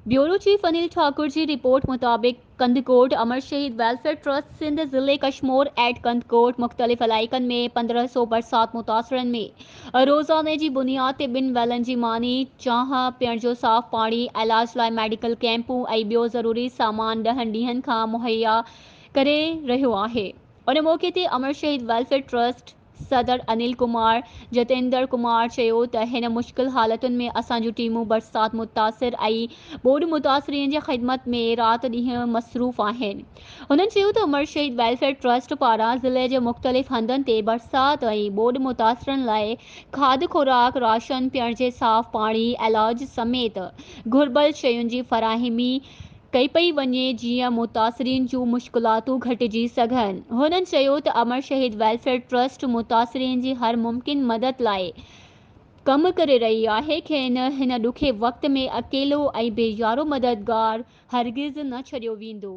Bureau chief Anil Thakur ji report मुताबिक कंदकोट अमर शहीद welfare trust Sindh ज़िले कशमोर एट कंदकोट मुख्तलिफ इलाइकन में 1500 बरसात मुतासरन में रोज़ाने जी बुनियाद ते बिन वेलन जी मानी चाह पीअण जो साफ़ पानी इलाज लाइ मेडिकल कैंपूं ऐं ॿियो ज़रूरी सामान 10 ॾींहंनि खां मुहैया करे रहियो आहे। उन मौके ते अमर शहीद वेलफेयर ट्रस्ट सदर अनिल कुमार जतेंद्र कुमार चयो त हिन मुश्किल हालतुनि में असांजूं टीमूं बरसात मुतासिर ऐं बोड मुतासिरीन जी ख़िदमत में रात ॾींहुं मसरूफ़ आहिनि। हुननि चयो त अमर शहीद वेलफेयर ट्रस्ट पारां ज़िले जे मुख़्तलिफ़ हंधनि ते बरसात ऐं बोड मुतासिरनि लाइ खाद खुराक राशन पीअण जे साफ़ पाणी इलाज समेत घुर्बल शयुनि जी फराहमी कई पई वञे जीअं मुतासिरीन जूं मुश्किलातूं घटिजी सघनि। हुननि चयो त अमर शहीद वेलफेयर ट्रस्ट मुतासिरीन जी हर मुमकिन मदद लाइ कम करे रही आहे। खेनि हिन ॾुखे वक़्त में अकेलो ऐं बेयारो मददगार हरगिज़ न छॾियो वेंदो।